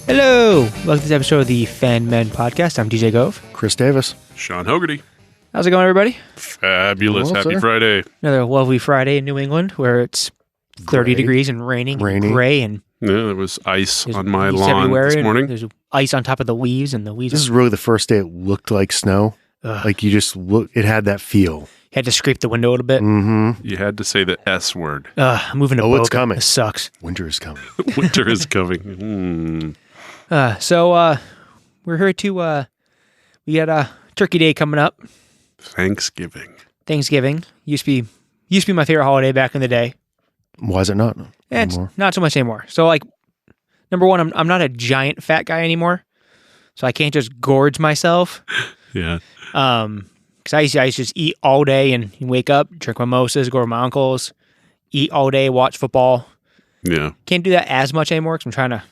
Hello, welcome to this episode of the FANMEN podcast. I'm DJ Gove. Chris Davis. Sean Hogarty. How's it going, everybody? Fabulous. Well, Happy sir. Friday. Another lovely Friday in New England where it's 30 Gray. degrees and raining, and gray, and Yeah, there was ice there's on my leaves lawn everywhere, this and morning. There's ice on top of the leaves, and the leaves This is really the first day it looked like snow. Like you just look, it had that feel. had to scrape the window a little bit. Mm-hmm. You had to say the S word. I'm moving to Oh, it's Boca. coming. This sucks. Winter is coming. Winter is coming. So we're here to, we got Turkey Day coming up. Thanksgiving. Thanksgiving used to be my favorite holiday back in the day. Why is it not And it's anymore? not so much anymore. So, like, number one, I'm not a giant fat guy anymore, so I can't just gorge myself. Yeah. Because I used to just eat all day and wake up, drink mimosas, go to my uncle's, eat all day, watch football. Yeah. Can't do that as much anymore because I'm trying to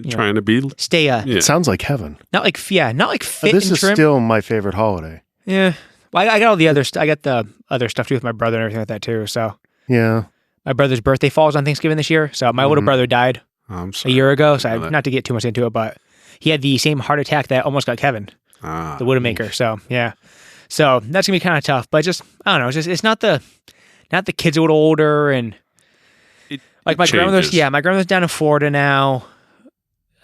Trying to be. stay Yeah. It sounds like heaven. not like fit This and is trim. still my favorite holiday. Yeah, well, I got all the other I got the other stuff to do with my brother and everything like that too. So Yeah. my brother's birthday falls on Thanksgiving this year. So my little brother died I'm a sorry. year ago. So I know that. not to get too much into it, but he had the same heart attack that almost got Kevin, Ah, the Widowmaker. So yeah, so that's gonna be kind of tough. But just I don't know. It's not the kids a little older and like my grandmother's. changes. Yeah, my grandmother's down in Florida now.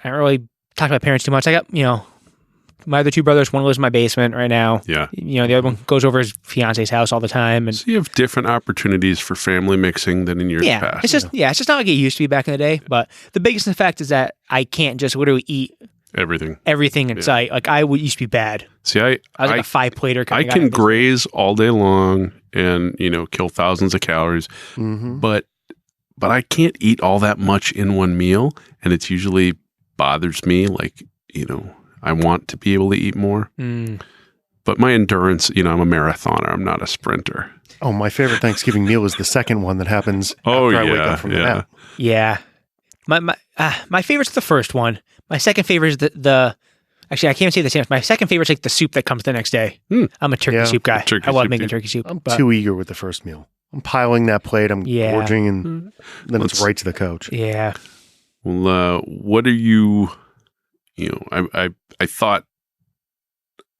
I don't really talk to my parents too much. I got my other two brothers. One lives in my basement right now. Yeah. The other one goes over his fiance's house all the time. And So you have different opportunities for family mixing than in years yeah, past. it's just not like it used to be back in the day. But the biggest fact is that I can't just literally eat Everything. everything in sight. Like used to be bad. See, I was like a 5-plater. I can graze all day long and, kill thousands of calories, Mm-hmm. but I can't eat all that much in one meal, and it's usually bothers me. Like, I want to be able to eat more, but my endurance, I'm a marathoner. I'm not a sprinter. Oh, my favorite Thanksgiving meal is the second one that happens Oh, after I wake yeah, up from the yeah. nap. Yeah, my favorite's the first one. My second favorite is the. Actually, I can't say the same. My second favorite's like the soup that comes the next day. I'm a turkey Yeah. soup guy. Turkey I love soup, making too. turkey soup. I'm but- too eager with the first meal. I'm piling that plate. I'm Yeah. gorging, and then it's Let's- right to the couch. Yeah. Well, what are you? I thought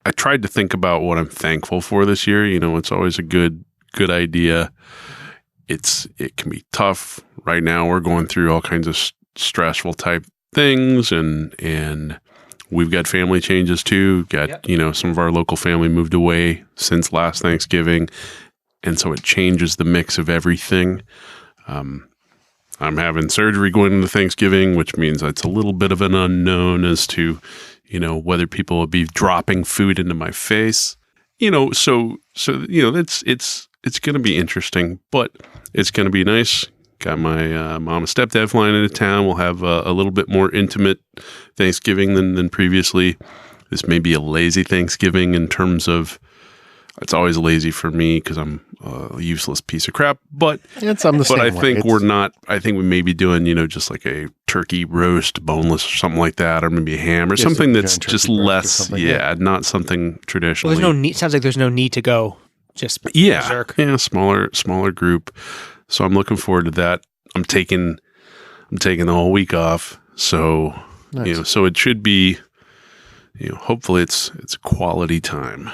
I tried to think about what I'm thankful for this year. It's always a good idea. It can be tough right now. We're going through all kinds of stressful type things, and we've got family changes too. Got some of our local family moved away since last Thanksgiving, and so it changes the mix of everything. I'm having surgery going into Thanksgiving, which means it's a little bit of an unknown as to, whether people will be dropping food into my face. So it's going to be interesting, but it's going to be nice. Got my mom and stepdad flying into town. We'll have a little bit more intimate Thanksgiving than previously. This may be a lazy Thanksgiving in terms of, it's always lazy for me because I'm a useless piece of crap. But I'm the same I way. think It's- we're not. I think we may be doing just like a turkey roast, boneless or something like that, or maybe a ham or Just something a that's turkey just breast or less. something, Yeah, not something Well, traditionally. there's no need. Sounds like there's no need to go. Just berserk. Yeah, smaller group. So I'm looking forward to that. I'm taking the whole week off. So Nice. so it should be. Hopefully it's quality time.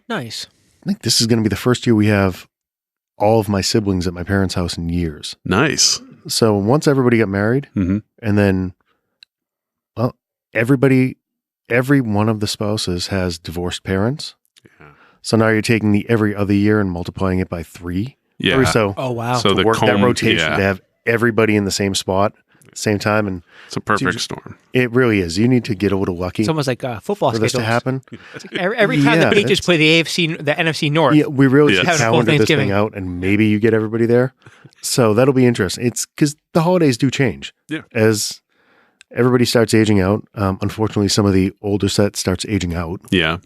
Nice. I think this is going to be the first year we have all of my siblings at my parents' house in years. Nice. So once everybody got married, Mhm. and then, well, every one of the spouses has divorced parents. Yeah. So now you're taking the every other year and multiplying it by 3. Yeah. Or so Oh wow. So to the work that comb- rotation yeah. to have everybody in the same spot, same time. And It's a perfect just- storm. it really is. You need to get a little lucky it's almost like football for this to schedules. happen. Every time Yeah, the Patriots it's- play the NFC North. Yeah, we really Yeah. should Have a full calendar this Thanksgiving. thing out, and maybe you get everybody there. So that'll be interesting. It's because the holidays do change. Yeah. As everybody starts aging out. Unfortunately, some of the older set starts aging out. Yeah.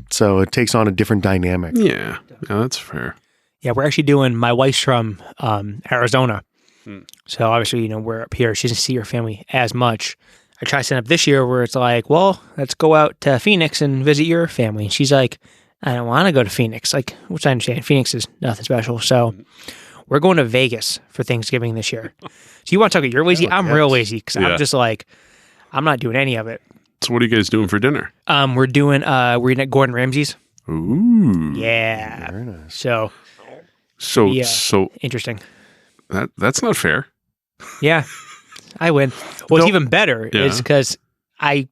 So it takes on a different dynamic. Yeah. Yeah, that's fair. Yeah, we're actually doing. My wife's from Arizona, so obviously we're up here. She doesn't see her family as much. I try to set up this year where it's like, well, let's go out to Phoenix and visit your family. And she's like, I don't want to go to Phoenix, like, which I understand. Phoenix is nothing special. So we're going to Vegas for Thanksgiving this year. So you want to talk about you're lazy? I'm real lazy because Yeah. I'm just like, I'm not doing any of it. So what are you guys doing for dinner? We're eating at Gordon Ramsay's. Ooh. Yeah. Very nice. So So interesting. that's not fair. Yeah, I win. What's even better Yeah. is because I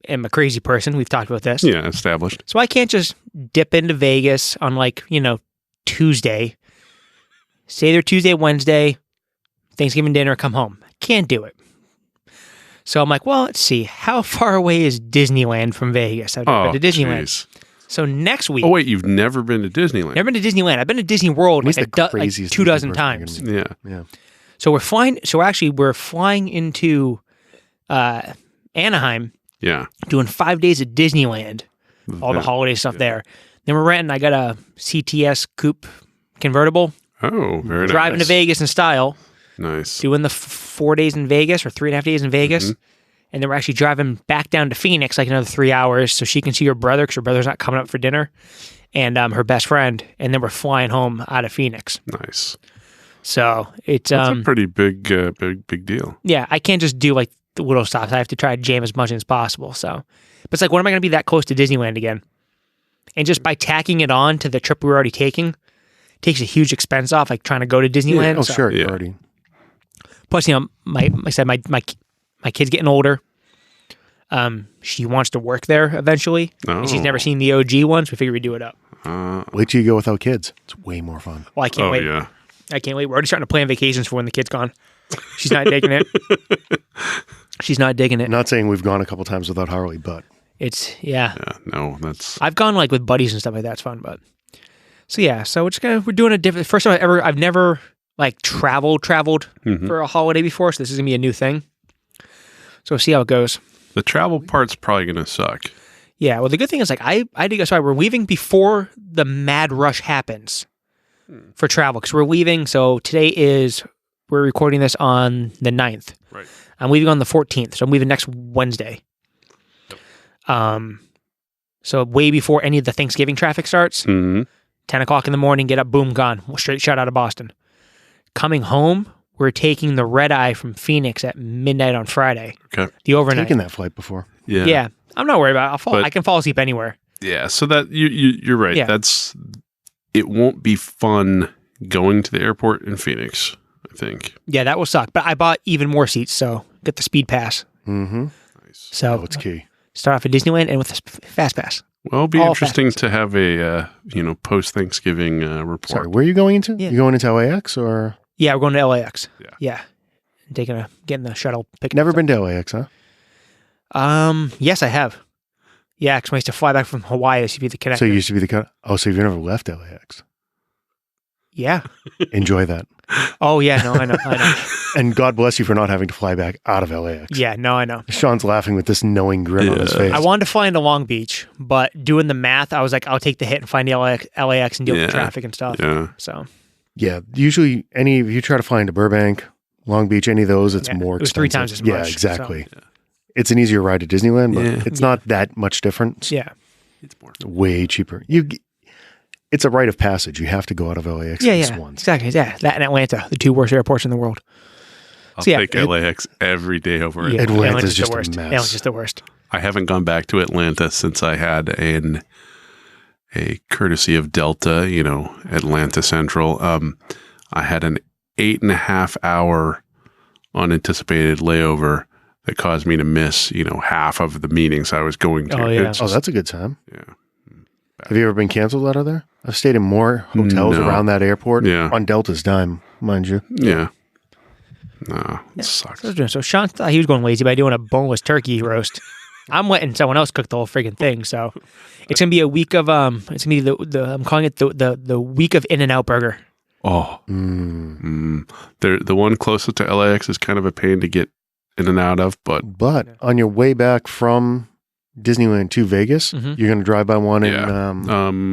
am a crazy person. We've talked about this. Yeah, established. So I can't just dip into Vegas on Tuesday, stay there Tuesday, Wednesday, Thanksgiving dinner, come home. I can't do it. So I'm like, well, let's see. How far away is Disneyland from Vegas? I've never been to Disneyland. Jeez. So next week. Oh, wait, you've never been to Disneyland? Never been to Disneyland. I've been to Disney World He's like the like craziest 2 dozen Disney person times. I can- Yeah. Yeah. So we're flying into Anaheim, Yeah. doing 5 days at Disneyland, all the holiday stuff there. Then we're renting. I got a CTS coupe convertible, Oh, very driving nice. to Vegas in style, Nice. doing the 4 days in Vegas or 3.5 days in Vegas. Mm-hmm. And then we're actually driving back down to Phoenix like another 3 hours so she can see her brother because her brother's not coming up for dinner and her best friend. And then we're flying home out of Phoenix. Nice. So it's, That's a pretty big deal. yeah, I can't just do like the little stops. I have to try to jam as much as possible. So, but it's like, when am I going to be that close to Disneyland again? And just by tacking it on to the trip we were already taking, takes a huge expense off, like trying to go to Disneyland. Oh, So- sure. Yeah. You're already. Plus, my kid's getting older. She wants to work there eventually. And she's never seen the OG ones. We figured we'd do it up. Wait till you go without kids. It's way more fun. Well, I can't wait. Yeah. I can't wait. We're already starting to plan vacations for when the kid's gone. She's not digging it. She's not digging it. Not saying we've gone a couple times without Harley, but It's, yeah. Yeah. No, that's I've gone like with buddies and stuff like that. It's fun, but so yeah. So we're doing a different. First time I've never like traveled Mhm. for a holiday before, so this is gonna be a new thing. So we'll see how it goes. the travel part's probably going to suck. Yeah. Well, the good thing is like I did go. Sorry, we're leaving before the mad rush happens for travel because we're leaving. So we're recording this on the 9th. Right. I'm leaving on the 14th, so I'm leaving next Wednesday. So way before any of the Thanksgiving traffic starts. Mm-hmm. 10 o'clock in the morning, get up, boom, gone. Straight shot out of Boston. Coming home, we're taking the red eye from Phoenix at midnight on Friday. Okay. The overnight. taken that flight before. Yeah. Yeah. I'm not worried about it. But- I can fall asleep anywhere. Yeah. So that you're right. Yeah. It won't be fun going to the airport in Phoenix, I think. Yeah, that will suck. But I bought even more seats, so get the speed pass. Mm-hmm. Nice. So Oh, it's key. start off at Disneyland and with the fast pass. Well, it'll be All interesting to have a post Thanksgiving report. Sorry, where are you going into? Yeah. You going into LAX or Yeah, we're going to LAX. Yeah. Yeah. Getting the shuttle. Picking never us been to LAX, huh? up. Yes, I have. Yeah, because when I used to fly back from Hawaii, this used to be the connector. So you used to be the kind. Oh, so you've never left LAX. Yeah. Enjoy that, Oh, yeah. No, I know. and God bless you for not having to fly back out of LAX. Yeah, no, I know. Sean's laughing with this knowing grin on his Yeah. face. I wanted to fly into Long Beach, but doing the math, I was like, I'll take the hit and find the LAX and deal with Yeah. the traffic and stuff. Yeah. So Yeah, usually if you try to fly into Burbank, Long Beach, any of those, it's Yeah, more it was expensive. 3 times as much, Yeah, so- exactly. It's an easier ride to Disneyland, but Yeah. it's not that much different. It's yeah, It's more. way cheaper. It's a rite of passage. You have to go out of LAX at least once. exactly. Yeah, that and Atlanta, the 2 worst airports in the world. I'll So, yeah, take LAX every day over it. Yeah, Atlanta's the just a worst. mess. Atlanta's just the worst. I haven't gone back to Atlanta since I had a courtesy of Delta, Atlanta Central. I had an 8.5 hour unanticipated layover that caused me to miss, half of the meetings I was going to. Oh, yeah. It's Oh, just- that's a good time. yeah. Have you ever been canceled out of there? I've stayed in more hotels No. around that airport Yeah. on Delta's dime, mind you. Yeah. No, it sucks. So Sean thought he was going lazy by doing a boneless turkey roast. I'm letting someone else cook the whole friggin' thing. So it's gonna be a week of it's gonna be the I'm calling it the week of In-N-Out Burger. Oh, the one closest to LAX is kind of a pain to get in and out of, but But on your way back from Disneyland to Vegas, Mhm. you're going to drive by one in Yeah.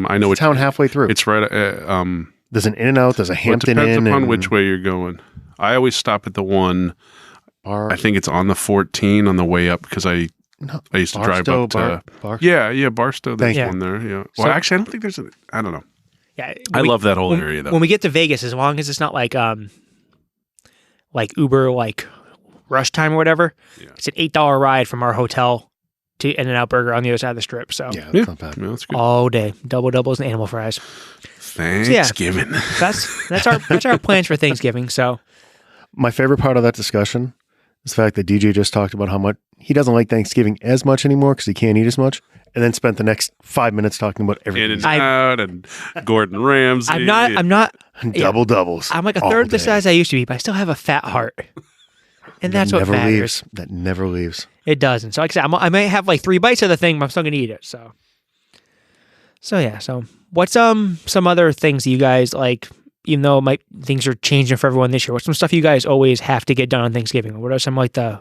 I know it's a town halfway through. it's right. There's an In-N-Out, there's a Well, it Hampton depends Inn. upon and which way you're going. I always stop at the one. bar. I think it's on the 14 on the way up because I No, I used to drive Barstow, up to Bar- yeah, Barstow. There's Thank one there. Yeah. Well, So- actually, I don't think there's a. I don't know. Yeah, I love that whole area though. When we get to Vegas, as long as it's not like Uber like rush time or whatever, Yeah. it's an $8 ride from our hotel to In-N-Out Burger on the other side of the strip. So Yeah, Yeah. that's not bad. Yeah, that's good. all day, double doubles and animal fries. Thanksgiving. That's our plans for Thanksgiving. So My favorite part of that discussion is the fact that DJ just talked about how much he doesn't like Thanksgiving as much anymore because he can't eat as much, and then spent the next 5 minutes talking about In everything. and Out and Gordon Ramsay. I'm not. Double doubles. I'm like a all third the day. size I used to be, but I still have a fat heart, and that's That what never matters. leaves. That never leaves. It doesn't. So like I said, I might have like 3 bites of the thing, but I'm still gonna eat it. So yeah. So what's some other things that you guys like? Even though things are changing for everyone this year, what's some stuff you guys always have to get done on Thanksgiving? What are some like the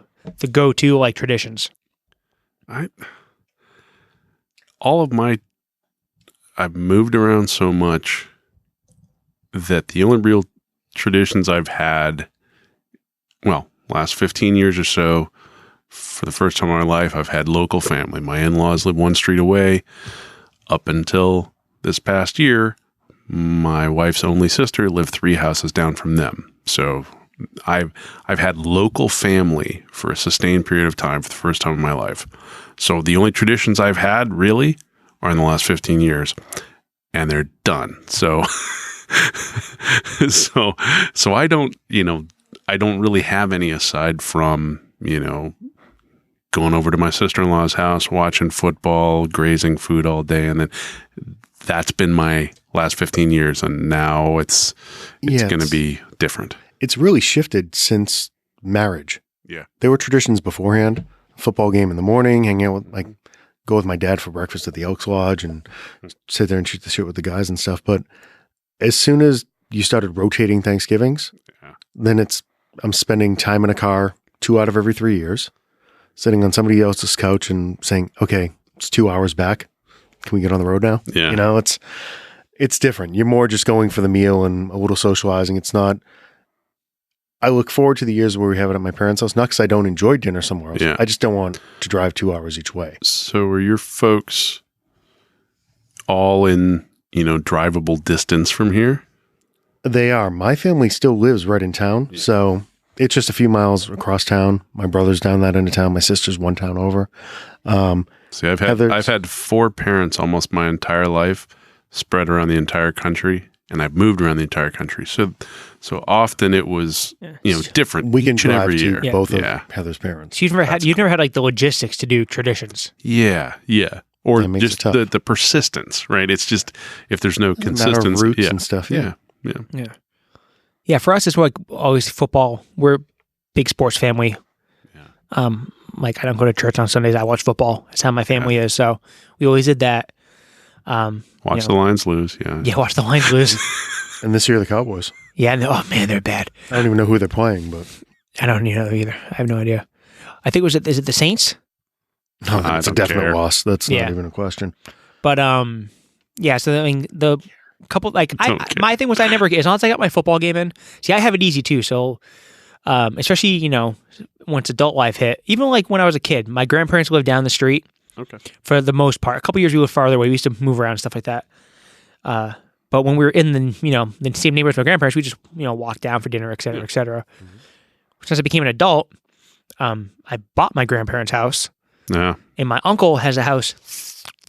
go-to like traditions? I've moved around so much that the only real traditions I've had, well, last 15 years or so, for the first time in my life, I've had local family. My in-laws live 1 street away. Up until this past year, my wife's only sister lived 3 houses down from them. So I've had local family for a sustained period of time for the first time in my life. So the only traditions I've had really are in the last 15 years, and they're done. So so I don't really have any aside from, going over to my sister-in-law's house, watching football, grazing food all day, and then that's been my last 15 years, and now it's going to be different. It's really shifted since marriage. Yeah. There were traditions beforehand. Football game in the morning, hang out with go with my dad for breakfast at the Elks Lodge and sit there and shoot the shit with the guys and stuff. But as soon as you started rotating Thanksgivings, then I'm spending time in a car 2 out of every 3 years, sitting on somebody else's couch and saying, okay, it's 2 hours back. Can we get on the road now? Yeah. It's different. You're more just going for the meal and a little socializing. It's not. I look forward to the years where we have it at my parents' house, not because I don't enjoy dinner somewhere else. Yeah. I just don't want to drive 2 hours each way. So are your folks all in, drivable distance from here? They are. My family still lives right in town, so it's just a few miles across town. My brother's down that end of town. My sister's 1 town over. See, I've had 4 parents almost my entire life, spread around the entire country, and I've moved around the entire country. So often it was, different. We can each and drive every to year. both of Heather's parents. So you've never had like the logistics to do traditions. Yeah. Or That makes just it tough. the persistence, right? It's just if there's no It's a matter of consistency, roots and stuff. Yeah. Yeah, for us, it's like always football. We're a big sports family. Yeah. I don't go to church on Sundays. I watch football. That's how my family is. So we always did that. Watch the Lions lose. Yeah. Yeah, watch the Lions lose. And this year, the Cowboys. Yeah. Oh man, they're bad. I don't even know who they're playing, but I don't know either. I have no idea. I think is it the Saints? no, I it's a don't definite care. loss. That's Yeah. not even a question. But yeah. So I mean, the couple Don't care. my thing was I never as long as I got my football game in. See, I have it easy too. So especially once adult life hit. Even like when I was a kid, my grandparents lived down the street. Okay. For the most part, a couple years we lived farther away. We used to move around and stuff like that. But when we were in the same neighborhood with my grandparents, we just walked down for dinner, et cetera, et cetera. Mm-hmm. Since I became an adult, I bought my grandparents' house, Yeah. and my uncle has a house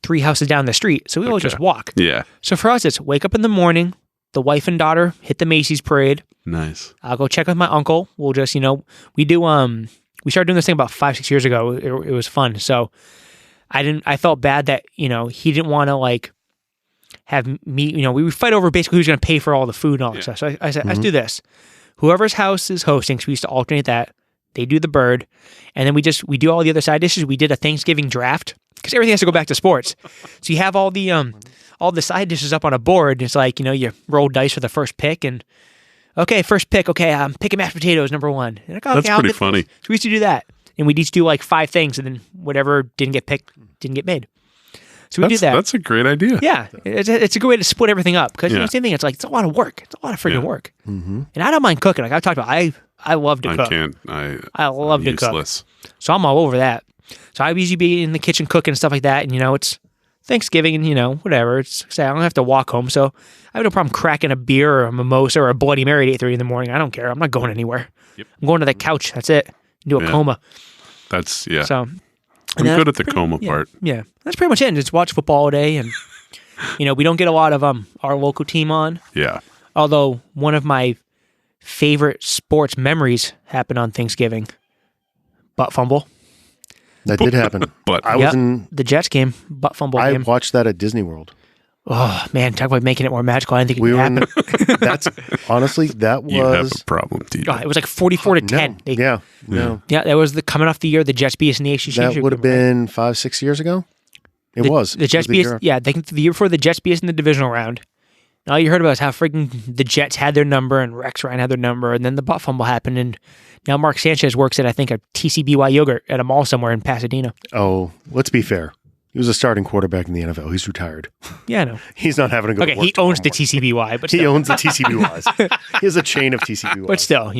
3 houses down the street, so we all just walk. Yeah. So for us, it's wake up in the morning, the wife and daughter hit the Macy's parade. Nice. I'll go check with my uncle. We'll just we do we started doing this thing about 5-6 years ago. It was fun. So I felt bad that he didn't want to have me, we would fight over basically who's going to pay for all the food and all that stuff. So I said, let's do this. Whoever's house is hosting, so we used to alternate that. They do the bird, and then we do all the other side dishes. We did a Thanksgiving draft because everything has to go back to sports. So you have all the side dishes up on a board. And it's like you roll dice for the first pick, and okay, first pick. Okay, I'm picking mashed potatoes number 1. And okay, That's pretty funny. So we used to do that, and we'd each do like 5 things, and then whatever didn't get picked didn't get made. So we do that. That's a great idea. Yeah, it's a good way to split everything up because Yeah. same thing. It's like it's a lot of work. It's a lot of freaking Yeah. work, Mm-hmm. and I don't mind cooking. Like I've talked about, I love to I cook. can't. I love to cook. useless. So I'm all over that. So I usually be in the kitchen cooking and stuff like that. And, it's Thanksgiving and, whatever. I don't have to walk home. So I have no problem cracking a beer or a mimosa or a Bloody Mary at 8:30 in the morning. I don't care. I'm not going anywhere. Yep. I'm going to the couch. That's it. Into a coma. That's, So I'm good at the coma part. Yeah. That's pretty much it. Just watch football all day. And, we don't get a lot of our local team on. Yeah. Although one of my favorite sports memories happened on Thanksgiving. Butt fumble. That did happen. But I was in the Jets game, butt fumble I game. watched that at Disney World. Oh man, talk about making it more magical. I didn't think it We would were in, happen. that's honestly that you have was a problem, TJ. Oh, it was like 44-10. No. Yeah, that was coming off the year the Jets beat us in the AFC That Championship. would have been 5-6 years ago. It was. The Jets beat us. Yeah, they think the year before the Jets beat us in the divisional round. And all you heard about is how freaking the Jets had their number and Rex Ryan had their number, and then the butt fumble happened, and now Mark Sanchez works at, I think, a TCBY yogurt at a mall somewhere in Pasadena. Oh, let's be fair. He was a starting quarterback in the NFL. He's retired. Yeah, I know. He's not having to go to Okay, work he owns the tomorrow. TCBY, but He still. owns the TCBYs. He has a chain of TCBYs. But still,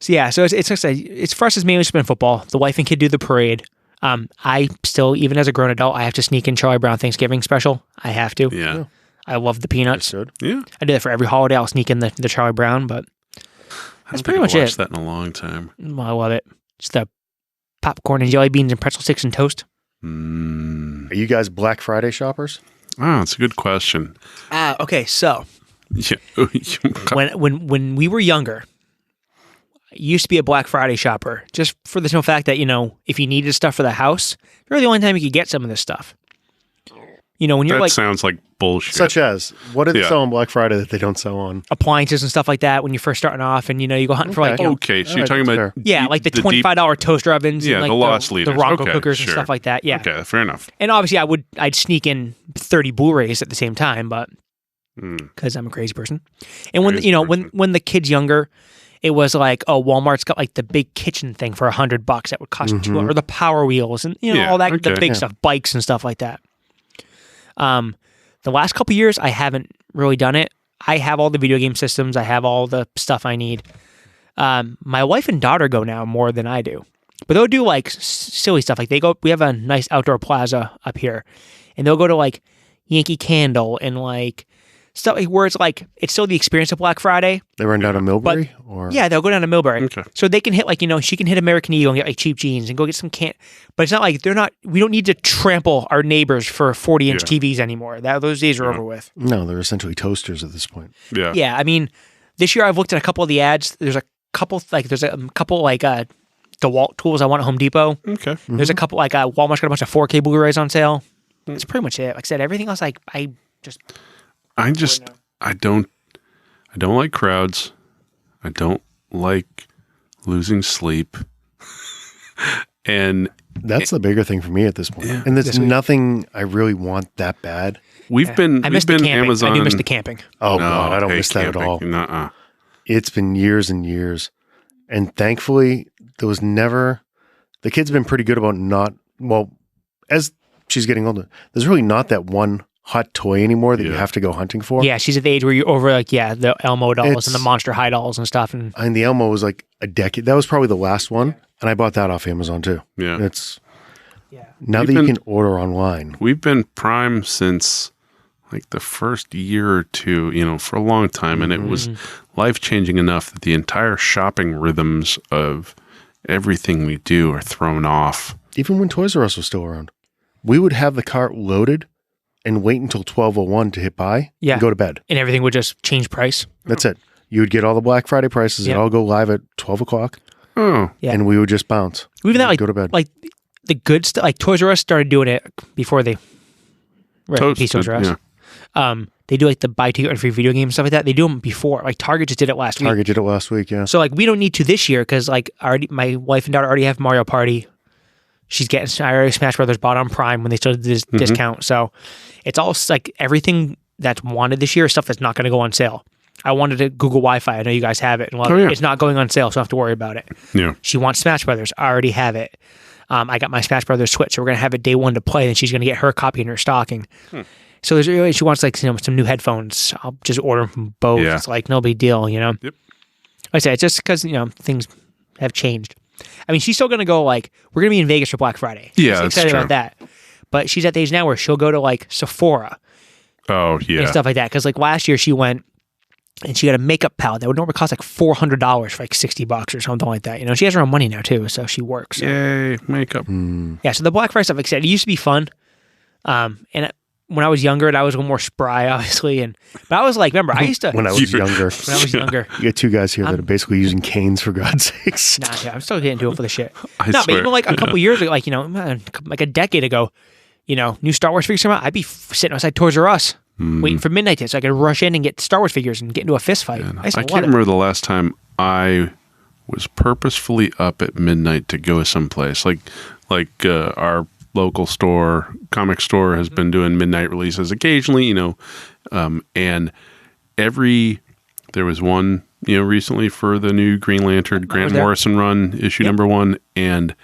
So yeah, so it's for us, it's mainly just been football. The wife and kid do the parade. I still, even as a grown adult, I have to sneak in Charlie Brown Thanksgiving special. I have to. Yeah. I love the peanuts. Yeah. I do that for every holiday. I'll sneak in the Charlie Brown, but That's pretty much watched it. that in a long time. I love it. Just the popcorn and jelly beans and pretzel sticks and toast. Are you guys Black Friday shoppers? Oh, that's a good question. Okay, so Yeah. when we were younger, I used to be a Black Friday shopper, just for the simple fact that, if you needed stuff for the house, you're the only time you could get some of this stuff. When you're that like sounds like bullshit. Such as, what do they sell on Black Friday that they don't sell on? appliances and stuff like that when you're first starting off, and, you go hunting for like, Okay, so All you're right, talking that's about fair. yeah, like the $25 toaster ovens, Yeah, and like the loss leaders. the Ronco Okay, cookers sure. and stuff like that. Yeah, Okay, fair enough. and obviously I'd sneak in 30 Blu-rays at the same time, but because I'm a crazy person. And when Crazy person. when the kid's younger, it was like, oh, Walmart's got like the big kitchen thing for $100 that would cost $200, or the Power Wheels and Yeah, all that, the okay. big stuff, bikes and stuff like that. The last couple years, I haven't really done it. I have all the video game systems. I have all the stuff I need. My wife and daughter go now more than I do, but they'll do like silly stuff. Like we have a nice outdoor plaza up here, and they'll go to like Yankee Candle and like stuff where it's like it's still the experience of Black Friday. They run down to Millbury? Yeah, they'll go down to Millbury. Okay. So they can hit like, she can hit American Eagle and get like cheap jeans and go get some but it's not like we don't need to trample our neighbors for 40-inch TVs anymore. Those days are over with. No, they're essentially toasters at this point. Yeah. Yeah, I mean, this year I've looked at a couple of the ads. There's a couple DeWalt tools I want at Home Depot. Okay. There's a couple Walmart's got a bunch of 4K Blu-rays on sale. That's pretty much it. Like I said, everything else I don't like crowds. I don't like losing sleep. And That's the bigger thing for me at this point. Yeah. And there's nothing I really want that bad. we've been I missed the camping. Amazon. I do miss the camping. Oh, No, God, I don't hate miss that at camping. all. Nuh-uh. It's been years and years. And thankfully, there was never, the kid's been pretty good about as she's getting older, there's really not that one hot toy anymore that you Yeah. have to go hunting for. Yeah, she's at the age where you're over the Elmo dolls and the Monster High dolls and stuff. And And the Elmo was like a decade. That was probably the last one. And I bought that off Amazon too. Yeah. It's yeah, now We've that been- you can order online. We've been Prime since like the first year or two, for a long time. And it was life-changing enough that the entire shopping rhythms of everything we do are thrown off. Even when Toys R Us was still around, we would have the cart loaded and wait until 12:01 to hit buy Yeah. and go to bed. and everything would just change price. That's it. You would get all the Black Friday prices. Yeah. It'd all go live at 12 o'clock Oh, Yeah. and we would just bounce. Even that, We'd go to bed. like the good stuff, like Toys R Us started doing it before they Toasted, Toys R Us. yeah. They do like the buy two and free video games and stuff like that. They do them before. Like Target just did it last week. Target did it last week, yeah. So like we don't need to this year because like my wife and daughter already have Mario Party. I already Smash Brothers bought on Prime when they still did this discount. So it's all like everything that's wanted this year is stuff that's not going to go on sale. I wanted a Google Wi-Fi. I know you guys have it. And yeah. It's not going on sale, so I don't have to worry about it. Yeah. She wants Smash Brothers. I already have it. I got my Smash Brothers Switch, so we're going to have it day one to play, and she's going to get her copy in her stocking. So she wants like some new headphones. I'll just order them from both. Yeah. It's like no big deal, Yep. Like I said, it's just because things have changed. I mean, she's still going to go, like, we're going to be in Vegas for Black Friday. Yeah, She's that's excited true. about that. But she's at the age now where she'll go to, like, Sephora Oh, and yeah. stuff like that. Because, like, last year she went and she got a makeup palette that would normally cost like $400 for like $60 or something like that. You know, she has her own money now too, so she works. So. Yay, makeup. Yeah, so the Black Friday stuff, like I said, it used to be fun. When I was younger, and I was a little more spry, obviously. But I was like, remember, I used to When I was younger. when I was younger. You got two guys here that are basically using canes, for God's sakes. Nah, yeah, I'm still getting into it for the shit. I No, but swear. even like a couple years ago, like, you know, like a decade ago, you know, new Star Wars figures come out, I'd be sitting outside Toys R Us waiting for midnight to hit so I could rush in and get Star Wars figures and get into a fist fight. And I used to I love can't it. remember the last time I was purposefully up at midnight to go someplace. Like our local store, comic store, has been doing midnight releases occasionally, you know, and there was one, you know, recently for the new Green Lantern Grant there. Morrison run, issue number 1, and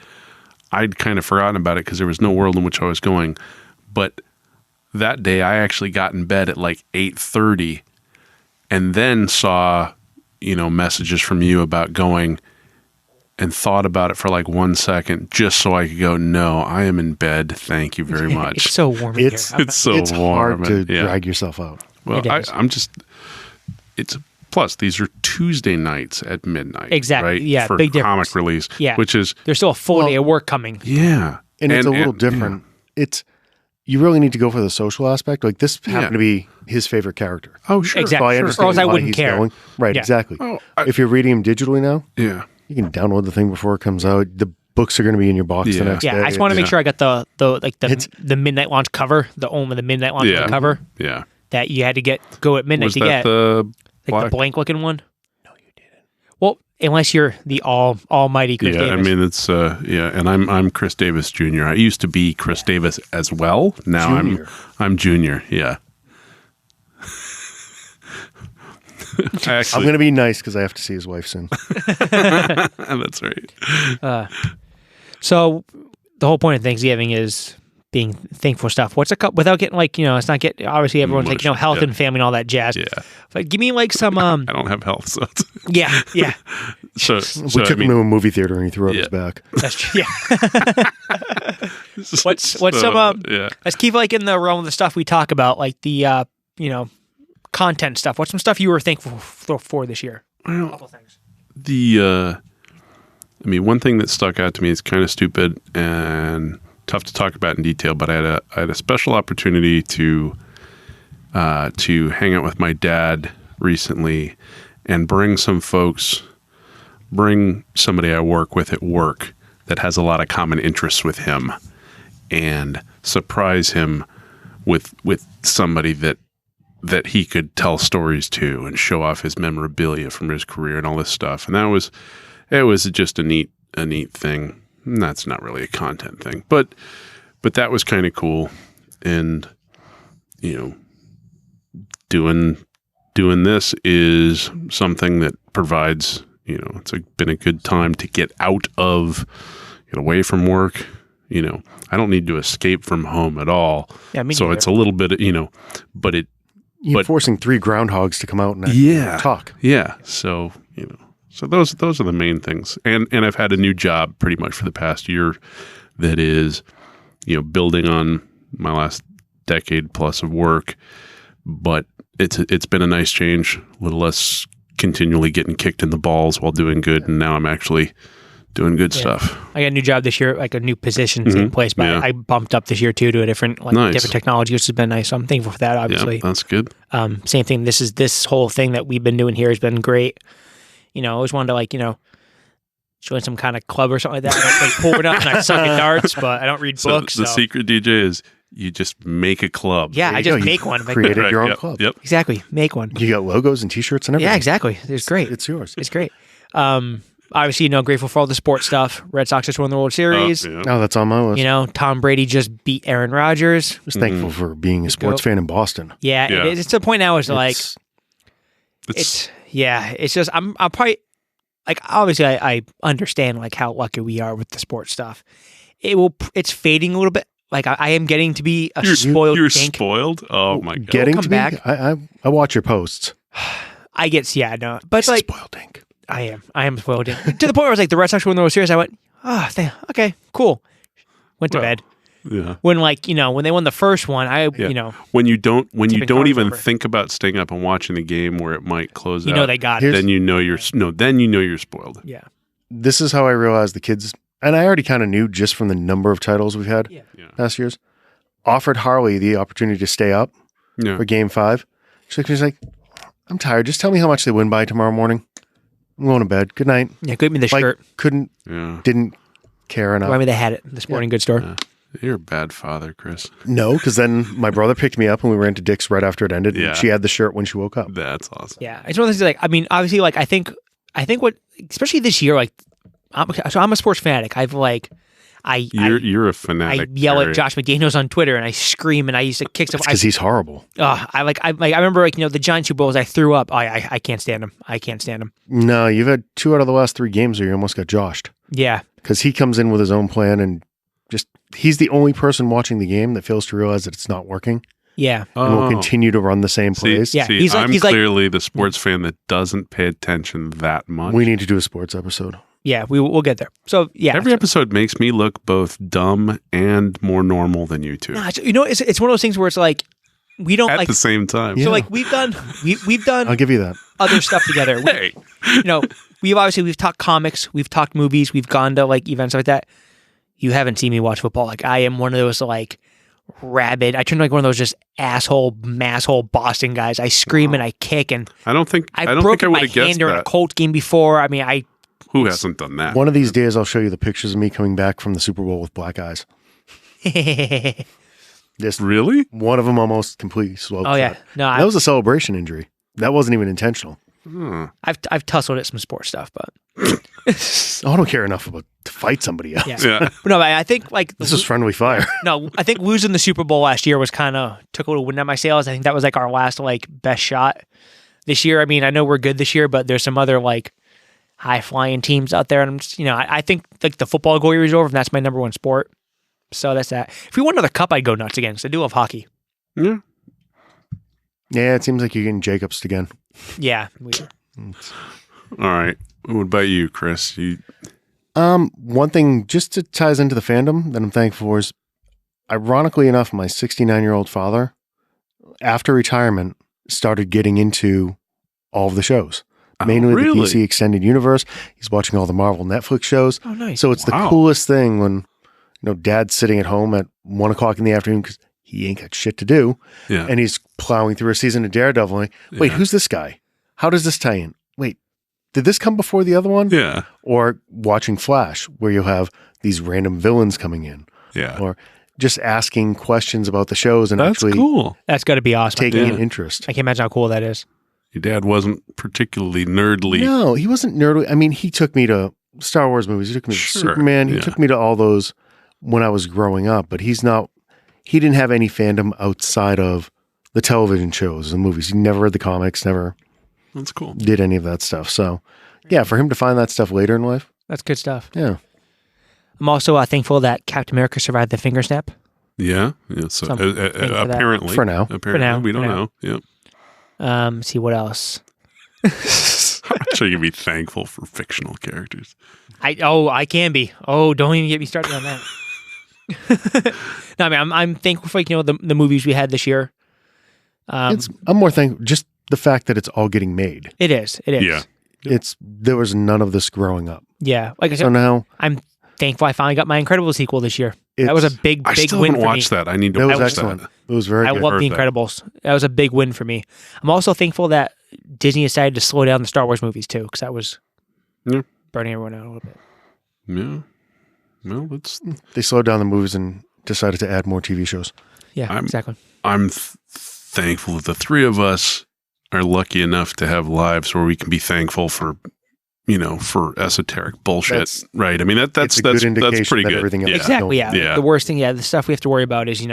I'd kind of forgotten about it because there was no world in which I was going. But that day I actually got in bed at like 8:30 and then saw, you know, messages from you about going, and thought about it for like 1 second just so I could go, no, I am in bed. Thank you very much. It's so warm in It's here. It's so it's warm. hard to Yeah. drag yourself out. Well, It is. plus these are Tuesday nights at midnight. Exactly. Right? Yeah, For big comic difference. release. Yeah. Which is, There's still a full day of work coming. yeah. And it's a little different. It's you really need to go for the social aspect. Like this happened to be his favorite character. Oh, sure. Exactly. So I Sure. understand Or else I why wouldn't he's care. going. Right, Yeah. exactly. Oh, If you're reading him digitally now, yeah. you can download the thing before it comes out. The books are going to be in your box Yeah. the next day. Yeah, I just want to make sure I got the midnight launch cover, the midnight launch Yeah. cover Yeah. that you had to go at midnight Was to that get. the Like black? the blank looking one? No, you didn't. Well, unless you're the almighty Chris Yeah, Davis. I mean it's and I'm Chris Davis Jr. I used to be Chris Davis as well. Now Junior. I'm Junior. Yeah. I'm Actually, going to be nice because I have to see his wife soon. that's right. So the whole point of Thanksgiving is being thankful stuff. What's a cup without getting like, you know, it's not get obviously everyone's like, you know, health Yeah. and family and all that jazz. Yeah. But give me like some I don't have health, so yeah. so We I took mean, him to a movie theater and he threw out Yeah. his back. That's true. Yeah. What's some yeah. let's keep like in the realm of the stuff we talk about, like the you know, content stuff. What's some stuff you were thankful for this year? Well, couple things. I mean, one thing that stuck out to me is kind of stupid and tough to talk about in detail, but I had a special opportunity to hang out with my dad recently and bring somebody I work with at work that has a lot of common interests with him and surprise him with somebody that he could tell stories to and show off his memorabilia from his career and all this stuff. And it was just a neat thing. And that's not really a content thing, but that was kind of cool. And, you know, doing this is something that provides, you know, it's been a good time to get away from work. You know, I don't need to escape from home at all. Yeah, me so neither. it's a little bit, you know, but You're forcing 3 groundhogs to come out and talk. yeah. So, you know, so those are the main things. And I've had a new job pretty much for the past year that is, you know, building on my last decade plus of work, but it's been a nice change, a little less continually getting kicked in the balls while doing good. And now I'm actually doing good stuff. I got a new job this year, like a new position, same place, but Yeah. I bumped up this year too to a different Nice. different technology, which has been nice. So I'm thankful for that, obviously. Yeah, that's good. Same thing. This whole thing that we've been doing here has been great. You know, I always wanted to like, you know, join some kind of club or something like that. I don't play pool enough and I suck at darts, but I don't read So books. the secret DJ is you just make a club. Yeah, I There you just go. make one. Created Right, your own yep, club. Yep. Exactly. Make one. You got logos and T-shirts and everything. Yeah, exactly. It's great. It's yours. It's great. Obviously, you know, grateful for all the sports stuff. Red Sox just won the World Series. Yeah. Oh, that's on my list. You know, Tom Brady just beat Aaron Rodgers. I was thankful for being a sports fan in Boston. Yeah, Yeah. it's to the point now. It's like It's it's just I'm probably like obviously I understand like how lucky we are with the sports stuff. It's fading a little bit. Like I am getting to be a spoiled You're dink. spoiled. Oh my god. Getting come to back. be. I watch your posts. I get no, but it's like Spoiled dink. I am spoiled. To the point where I was like, the Red Sox won the World Series. I went, okay, cool. Went to bed. Yeah. When when they won the first one, when you don't cards even over. think about staying up and watching the game where it might close out. they got it. Then you know you're spoiled. Yeah. This is how I realized the kids, and I already kind of knew just from the number of titles we've had Yeah. past years, offered Harley the opportunity to stay up for Game 5. She's like, I'm tired. Just tell me how much they win by tomorrow morning. I'm going to bed. Good night. Yeah, give me the shirt. Didn't care enough. I mean, they had it in the sporting goods store. Yeah. You're a bad father, Chris. No, because then my brother picked me up and we ran to Dick's right after it ended. Yeah. And she had the shirt when she woke up. That's awesome. Yeah, it's one of those things. Like, I mean, obviously, like I think what, especially this year, like, I'm a sports fanatic. You're a fanatic. I yell Terry. at Josh McDaniels on Twitter and I scream and I used to kick stuff. Because he's horrible. I remember the Giant Super Bowls. I threw up. I can't stand him. I can't stand him. No, you've had 2 out of the last 3 games where you almost got joshed. Yeah, Because he comes in with his own plan and he's the only person watching the game that fails to realize that it's not working yeah. and will continue to run the same plays. Yeah, See, he's I'm like- clearly the sports fan that doesn't pay attention that much. We need to do a sports episode. Yeah, we'll get there. So yeah, Every episode makes me look both dumb and more normal than you two Nah, it's one of those things where it's like we don't at like. the same time. So Yeah. like we've done I'll give you that. other stuff together. Hey, We've talked comics, we've talked movies, we've gone to like events like that. You haven't seen me watch football. Like I am one of those like rabid. I turn like one of those just masshole Boston guys. I scream and I kick and I don't think I I would broke have my guessed hand during a that. Colts game before. I mean, Who hasn't done that? One of these days, I'll show you the pictures of me coming back from the Super Bowl with black eyes. Just Really? one of them almost completely swelled Oh yeah, shut. no, That was a celebration injury. That wasn't even intentional. Hmm. I've tussled at some sports stuff, but Oh, I don't care enough about to fight somebody else. yeah. Yeah. But no, I think like This is friendly fire. no, I think losing the Super Bowl last year was kind of took a little wind out of my sails. I think that was like our last like best shot this year. I mean, I know we're good this year, but there's some other like high flying teams out there, and I'm just I think like the football glory is over, and that's my number one sport. So that's that. If we won another cup, I'd go nuts again. 'Cause I do love hockey. Yeah. Yeah, it seems like you're getting Jacobs again. Yeah. All right. What about you, Chris? One thing just to ties into the fandom that I'm thankful for is, ironically enough, my 69-year-old father, after retirement, started getting into all of the shows. Mainly really? the DC Extended Universe. He's watching all the Marvel Netflix shows. Oh, nice. So it's Wow. the coolest thing when, dad's sitting at home at 1 o'clock in the afternoon because he ain't got shit to do. Yeah. And he's plowing through a season of Daredevil. Like, wait, Yeah. who's this guy? How does this tie in? Wait, did this come before the other one? Yeah. Or watching Flash, where you'll have these random villains coming in. Yeah. Or just asking questions about the shows and That's actually cool. That's got to be awesome. taking Yeah. an interest. I can't imagine how cool that is. Your dad wasn't particularly nerdly. No, he wasn't nerdly. I mean, he took me to Star Wars movies. He took me to Sure, Superman. He yeah. took me to all those when I was growing up. But he didn't have any fandom outside of the television shows and movies. He never read the comics, never That's cool. did any of that stuff. So, yeah, for him to find that stuff later in life, That's good stuff. yeah. I'm also thankful that Captain America survived the finger snap. Yeah. Yeah. So Some- thank you for that. apparently, For now. apparently, we For don't now. know. Yeah. See what else. I'm sure you'd be thankful for fictional characters. I can be. Oh, don't even get me started on that. No, I mean I'm thankful for the movies we had this year. I'm more thankful just the fact that it's all getting made. It is. Yeah. There was none of this growing up. Yeah. Like I So said, now I'm thankful I finally got my Incredibles sequel this year. That was a big I still win haven't for watched me. that. I need to that was watch excellent. that. It was very I good. love The heard that. Incredibles. That was a big win for me. I'm also thankful that Disney decided to slow down the Star Wars movies too, because that was Yeah. burning everyone out a little bit. Yeah. Well, that's. They slowed down the movies and decided to add more TV shows. Yeah, exactly. I'm thankful that the three of us are lucky enough to have lives where we can be thankful for, for esoteric bullshit, That's- right? I mean that's it's a good indication that's pretty that good. everything else Yeah. is Exactly. Yeah. Yeah. The worst thing, the stuff we have to worry about is,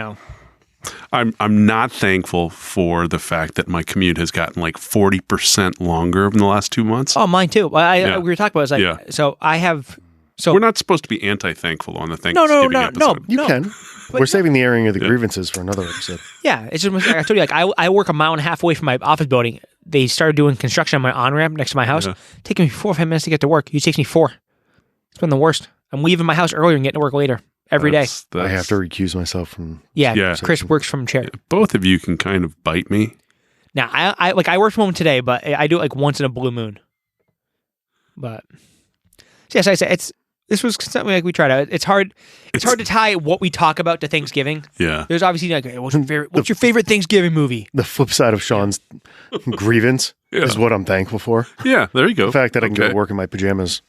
I'm not thankful for the fact that my commute has gotten like 40% longer in the last 2 months. oh, mine too. Yeah. We were talking about it's like, Yeah. so I have, so We're not supposed to be anti-thankful on the no, Thanksgiving no. episode. You No, can. but We're saving the airing of the Yeah. grievances for another episode. yeah, it's just like I told you, like I work a mile and a half away from my office building. they started doing construction on my on-ramp next to my house. Yeah. Taking me 4 or 5 minutes to get to work. It takes me 4. It's been the worst. I'm leaving my house earlier and getting to work later every day. I have to recuse myself from. Yeah. Chris works from chair. Both of you can kind of bite me. Now, I worked from home today, but I do it like once in a blue moon. But so yes, I say this was something like we tried out. It's hard to tie what we talk about to Thanksgiving. Yeah. There's obviously like, hey, what's your favorite Thanksgiving movie? The flip side of Sean's grievance is what I'm thankful for. Yeah, there you go. The fact that I can go to work in my pajamas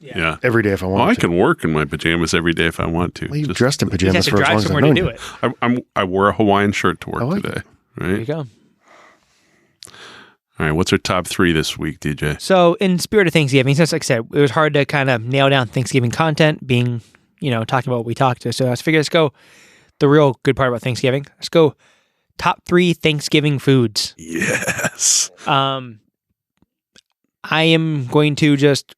every day if I want Well, I to. can work in my pajamas every day if I want to. Well, you've dressed in You just have pajamas to for as drive long as I've somewhere to known do you. it. I wore a Hawaiian shirt to work like today. There you Right? go. All right, what's our top 3 this week, DJ? So, in spirit of Thanksgiving, since like I said, it was hard to kind of nail down Thanksgiving content, being talking about what we talked to. So, I figured let's go the real good part about Thanksgiving. Let's go top 3 Thanksgiving foods. Yes. I am going to just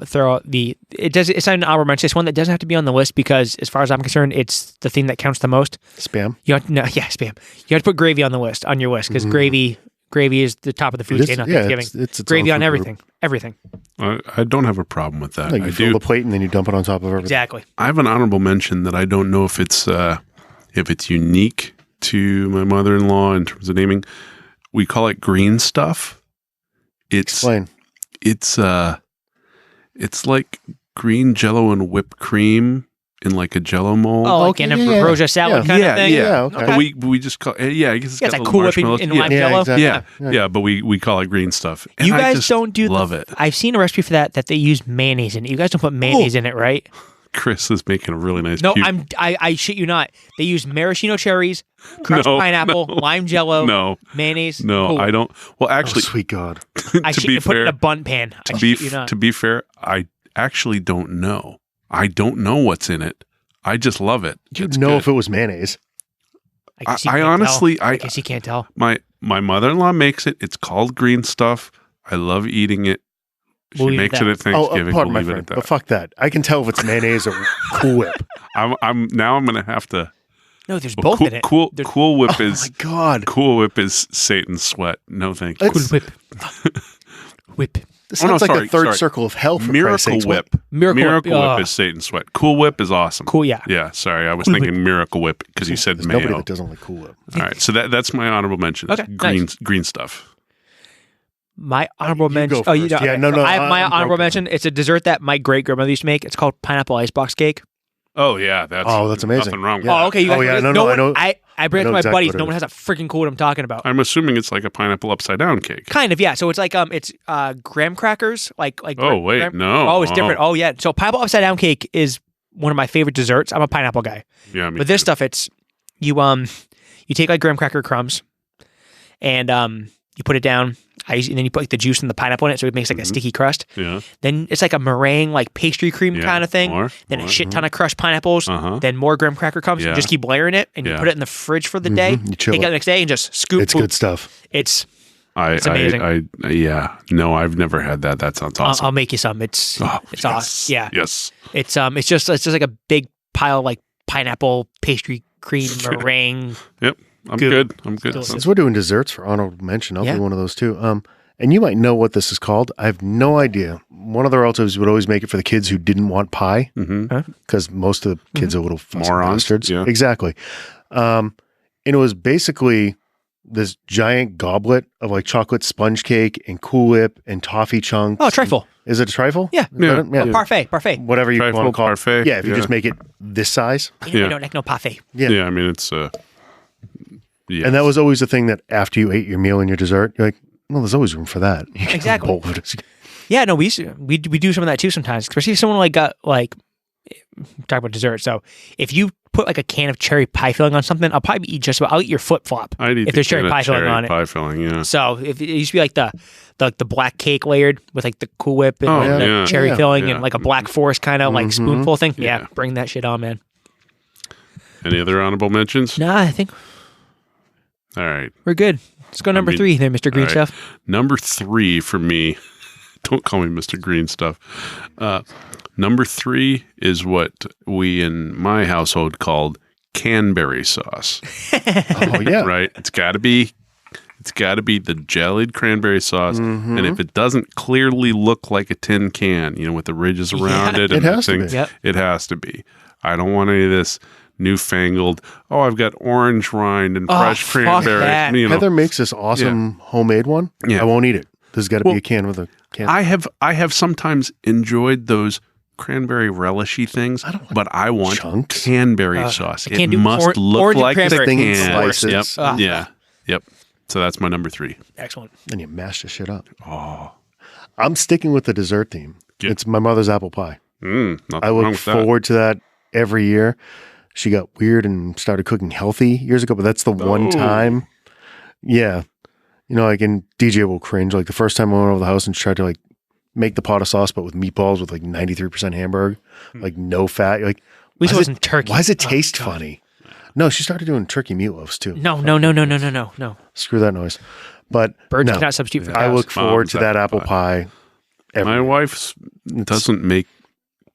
throw out it's not an honorable mention. It's one that doesn't have to be on the list because, as far as I'm concerned, it's the thing that counts the most. Spam? Spam. You have to put gravy on your list because gravy is the top of the food chain on Thanksgiving. It's its gravy own on food everything. group. Everything. I don't have a problem with that. Like you fill the plate and then you dump it on top of everything. Exactly. I have an honorable mention that I don't know if it's unique to my mother-in-law in terms of naming. We call it green stuff. Explain. It's like green Jello and whipped cream in like a Jello mold. Oh, like Okay, in a yeah. ambrosia salad kind of thing? Yeah, okay. But we just call it, I guess it's got It's like little Cool Whip in marshmallows. lime Jello. Exactly. Yeah, but we call it green stuff. And You I guys just don't do love it. I've seen a recipe for that they use mayonnaise in it. You guys don't put mayonnaise in it, right? Chris is making a really nice No, cube. I shit you not. They use maraschino cherries, crushed No, pineapple, lime Jello, No, mayonnaise. no, Cool. I don't. Well, Oh, actually, sweet God. I to shit be you put it in fair, a bun pan. I shit you not. to be fair, I actually don't know. I don't know what's in it. I just love it. You'd know if it was mayonnaise. guess you I can't honestly, tell. I guess you can't tell. my mother-in-law makes it. It's called green stuff. I love eating it. She We'll leave it makes at it at that. Thanksgiving. Pardon We'll my leave it friend, at that. but fuck that. I can tell if it's mayonnaise or Cool Whip. I'm gonna have to. No, there's Well, both cool, in it. Cool, There's cool Whip Oh is my God. Cool Whip is Satan's sweat. No, thank you. Cool Whip. Whip. This Oh, no, sounds like sorry, the third sorry. circle of hell for Christ's Miracle sakes. Whip. Miracle Whip. Whip is Satan's sweat. Cool Whip is awesome. Cool, yeah. Yeah, sorry. I was Cool thinking Miracle Whip because you said There's mayo. nobody that doesn't like Cool Whip. All right, so that's my honorable mention. Okay, Green stuff. My honorable You mention. go first. Yeah, okay. no, I have my I'm honorable broken. mention. It's a dessert that my great grandmother used to make. It's called pineapple icebox cake. Oh yeah, that's amazing. Nothing wrong with Yeah. that. Oh, okay. You guys, Oh, yeah, no, one, I know- I bring it I to know my exactly buddies. what it No one is. has a freaking clue what I'm talking about. I'm assuming it's like a pineapple upside down cake. Kind of, yeah. So it's like it's graham crackers, like. Oh wait, graham- no. Oh, it's different. Oh yeah. So pineapple upside down cake is one of my favorite desserts. I'm a pineapple guy, Yeah, me but this too. stuff, it's you take like graham cracker crumbs, and you put it down. And then you put like the juice and the pineapple in it, so it makes like a sticky crust. Yeah. Then it's like a meringue, like pastry cream Yeah, kind of thing. Then a shit ton of crushed pineapples. Uh-huh. Then more graham cracker crumbs. Yeah. You just keep layering it, and you Yeah. put it in the fridge for the day. You chill Take it out it. the next day and just scoop. It's boop. good stuff. It's It's amazing. Yeah. No, I've never had that. That sounds awesome. I'll make you some. It's yes. awesome. Yeah. Yes. It's just like a big pile of like pineapple pastry cream meringue. Yep. I'm Good. good. I'm good. Delicious. Since we're doing desserts for honorable mention, I'll Yeah. do one of those too. And you might know what this is called. I have no idea. One of the relatives would always make it for the kids who didn't want pie Mm-hmm. because most of the kids are little fussy Morons, bastards. yeah. Exactly. And it was basically this giant goblet of like chocolate sponge cake and Cool Whip and toffee chunks. Oh, trifle. Is it a trifle? Yeah. Is that it? Parfait. Whatever you Trifle, want to call parfait, it. Yeah, if you yeah. just make it this size. I don't like no parfait. Yeah. Yeah. I mean, it's yeah. And that was always the thing that after you ate your meal and your dessert, you're like, well, there's always room for that. You can Exactly. bowl of it. Yeah, no, we do some of that too sometimes, especially if someone talk about dessert. So if you put like a can of cherry pie filling on something, I'll eat your flip flop I'd eat if there's cherry pie filling on it. Pie filling, yeah. So if it used to be like the black cake layered with like the Cool Whip and Oh, like, the yeah. cherry Yeah. filling Yeah. and like a Black Forest kind of like spoonful thing. Yeah, Yeah. bring that shit on, man. Any other honorable mentions? Nah, I think All right. we're good. Let's go number 3 there, Mr. Green all right. Stuff. Number 3 for me. Don't call me Mr. Green Stuff. Number 3 is what we in my household called Canberry sauce. Oh, yeah. Right? It's got to be It's got to be the jellied cranberry sauce. And if it doesn't clearly look like a tin can, with the ridges around it, and it has to be. Yep. it has to be. I don't want any of this newfangled, I've got orange rind and fresh fuck cranberry. that. Heather makes this awesome homemade one. Yeah. I won't eat it. There's got to be a can with a can. I have sometimes enjoyed those cranberry relishy things, but I want chunks. cranberry sauce. I can't It do must look orange and like a cranberry. Thing in can. slices. Yep. Yeah. Yep. So that's my number 3. Excellent. Then you mash the shit up. Oh, I'm sticking with the dessert theme. Good. It's my mother's apple pie. nothing I wrong look with that. forward to that every year. She got weird and started cooking healthy years ago, but that's the one time. Yeah. Like, and DJ will cringe. Like, the first time I went over the house and she tried to, like, make the pot of sauce, but with meatballs with, like, 93% hamburger, like, no fat. You're like, At least it wasn't turkey. why does it taste funny? No, she started doing turkey meatloafs, too. No. Screw that noise. But Birds no, cannot substitute for I cows. look forward to Mom's that apple apple pie. My wife doesn't make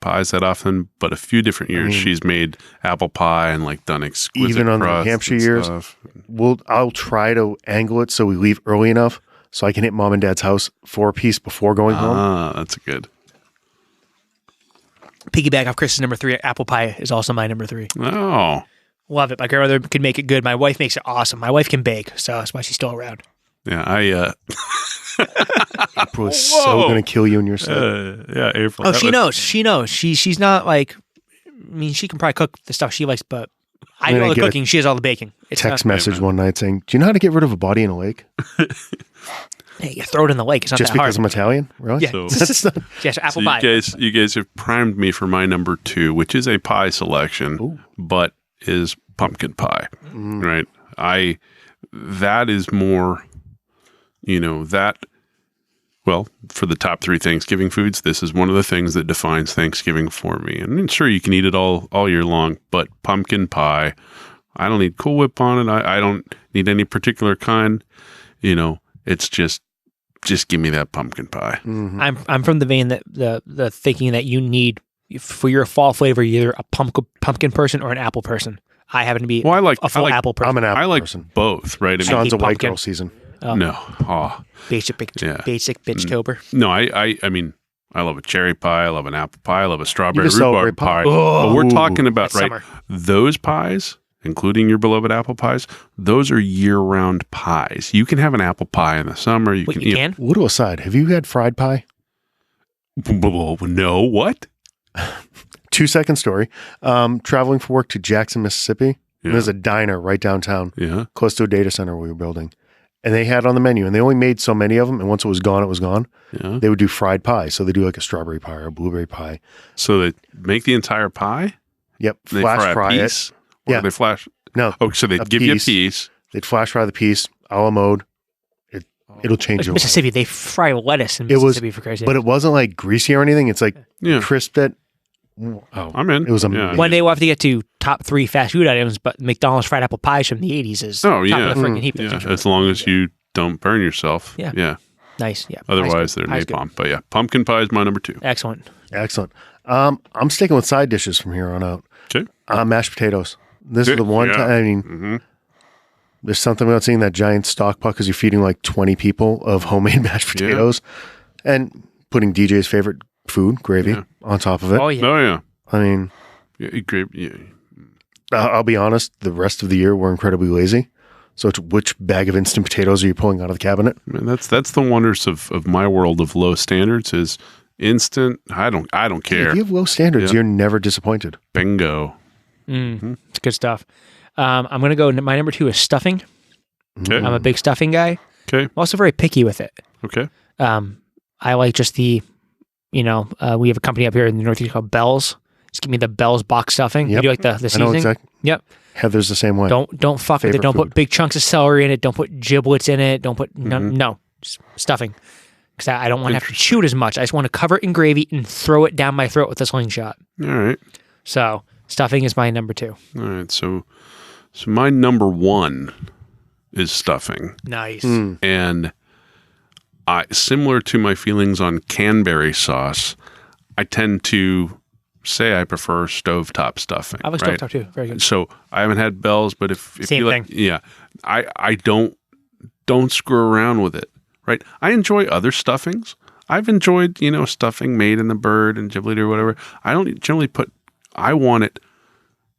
pies that often, but a few different years she's made apple pie and like done exquisite Even on the New crusts Hampshire and years, stuff. I'll try to angle it so we leave early enough so I can hit mom and dad's house for a piece before going home. That's good. Piggyback off Chris's number 3, apple pie is also my number 3. Oh, Love it. My grandmother could make it good. My wife makes it awesome. My wife can bake, so that's why she's still around. yeah. April is so going to kill you in your sleep. Yeah, April. Oh, she knows. She knows. She's not like. I mean, she can probably cook the stuff she likes, but I do all the get a cooking. She does all the baking. It's Text not, message one night saying, "Do you know how to get rid of a body in a lake?" hey, you throw it in the lake. It's not Just that because hard. I'm Italian, really? Yeah. So- That's not- Yes, apple So pie. you guys have primed me for my number 2, which is a pie selection, but is pumpkin pie. Right? That is more, well, for the top 3 Thanksgiving foods, this is one of the things that defines Thanksgiving for me. And sure, you can eat it all year long, but pumpkin pie, I don't need Cool Whip on it. I don't need any particular kind. It's just give me that pumpkin pie. I'm from the vein that the thinking that you need for your fall flavor, you're either a pumpkin person or an apple person. I happen to be Well, I like a full apple person. I'm an apple I like person. both, right? I mean, Sean's a hate white pumpkin. girl season. no. Oh, basic bitch-tober. no, I mean, I love a cherry pie. I love an apple pie. I love a strawberry Even celebrate rhubarb pie. pie. But we're Ooh. talking about, That's right, summer. those pies, including your beloved apple pies, those are year-round pies. You can have an apple pie in the summer. Wait, you can? Little aside, have you had fried pie? No, what? 2-second story. Traveling for work to Jackson, Mississippi. Yeah. There's a diner right downtown, Yeah. close to a data center we were building. And they had on the menu, and they only made so many of them. And once it was gone, it was gone. Yeah. They would do fried pie. So they do like a strawberry pie or a blueberry pie. So they make the entire pie? Yep. They Flash a fry it. piece? Or Yeah. they flash? No, Oh, so they A give you a piece. piece. they'd flash fry the piece, a la mode. It'll change Like your life. Mississippi, they fry lettuce in It was- Mississippi for crazy. But it wasn't like greasy or anything. It's like Yeah. crisped it. Oh, I'm in. It was Yeah. amazing. One day we'll have to get to top 3 fast food items, but McDonald's fried apple pies from the 80s is Oh, top yeah. of the freaking heap. Yeah. As long as you don't burn yourself. Yeah. Yeah. Nice. Yeah. Otherwise, they're Pie's good. napalm. But yeah, pumpkin pie is my number 2. Excellent. Excellent. I'm sticking with side dishes from here on out. Okay. Mashed potatoes. This is the one Yeah. time. I mean, Mm-hmm. there's something about seeing that giant stock pot because you're feeding like 20 people of homemade mashed potatoes and putting DJ's favorite food, gravy, Yeah. on top of it. Oh, yeah. Oh, yeah. I mean, Yeah, great. Yeah. I'll be honest, the rest of the year we're incredibly lazy. So it's which bag of instant potatoes are you pulling out of the cabinet? Man, that's the wonders of my world of low standards is instant. I don't care. If you have low standards, Yeah. you're never disappointed. Bingo. It's good stuff. I'm going to go, my number 2 is stuffing. Okay. I'm a big stuffing guy. Okay. I'm also very picky with it. Okay. I like just we have a company up here in the Northeast called Bell's. Just give me the Bell's box stuffing. Yep. You do like the I know seasoning. exactly. Yep. Heather's the same way. Don't fuck with it. Favorite Don't food. put big chunks of celery in it. Don't put giblets in it. Don't put no just stuffing. Because I don't want to have to chew it as much. I just want to cover it in gravy and throw it down my throat with a slingshot. All right. So stuffing is my number 2. All right. So my number 1 is stuffing. Nice. And similar to my feelings on Canberry sauce, I tend to say I prefer stovetop stuffing. I like right? stovetop too. Very good. So I haven't had Bell's, but if Same you like, thing. yeah, I don't don't screw around with it, right? I enjoy other stuffings. I've enjoyed, stuffing made in the bird and giblet or whatever. I don't generally I want it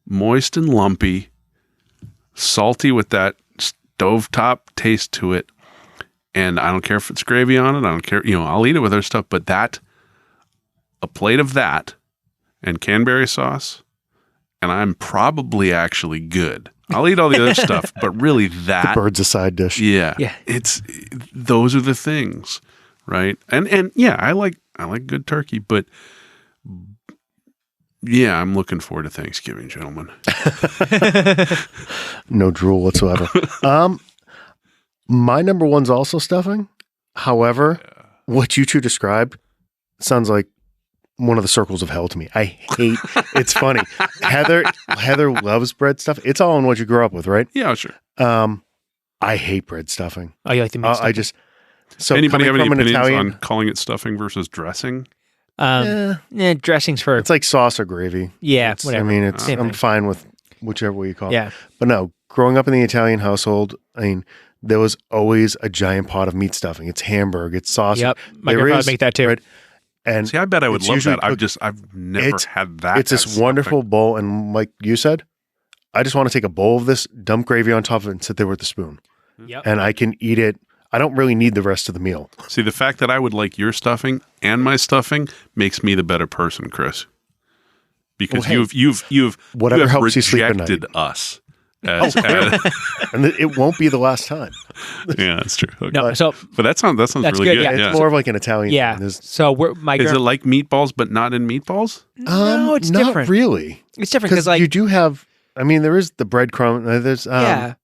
moist and lumpy, salty with that stovetop taste to it. And I don't care if it's gravy on it. I don't care. I'll eat it with other stuff, but a plate of that and cranberry sauce, and I'm probably actually good. I'll eat all the other stuff, but really The bird's a side dish. yeah. Those are the things, right? And yeah, I like good turkey, but yeah, I'm looking forward to Thanksgiving, gentlemen. No drool whatsoever. My number one's also stuffing. However, what you two described sounds like one of the circles of hell to me. I hate. It's funny. Heather loves bread stuff. It's all in what you grew up with, right? Yeah, sure. I hate bread stuffing. Oh, you like the meat stuffing? Anybody have any from an opinions Italian, on calling it stuffing versus dressing? Dressings for it's like sauce or gravy. yeah, whatever. I mean, Same I'm thing. fine with whichever way you call it. Yeah, But no, growing up in the Italian household, I mean, there was always a giant pot of meat stuffing. It's hamburger, it's sausage. yep. My There grandpa would is, make that too. right? And See, I bet I would it's love usually that. cooked- I've never had that. it's this as stuffing. wonderful bowl. And like you said, I just want to take a bowl of this, dump gravy on top of it, and sit there with the spoon. Yep. And I can eat it. I don't really need the rest of the meal. See, the fact that I would like your stuffing and my stuffing makes me the better person, Chris. Because Well, hey, you've whatever you have helps you sleep at rejected night. us. As, And it won't be the last time. yeah, that's true. Okay. No, so But that sounds That's really good, good. yeah. It's Yeah. more of like an Italian. yeah, thing. There's- so my Is it grandpa. like meatballs, but not in meatballs? No, it's not different. really. It's different Because because like you do have, I mean, there is the breadcrumb. There's, yeah.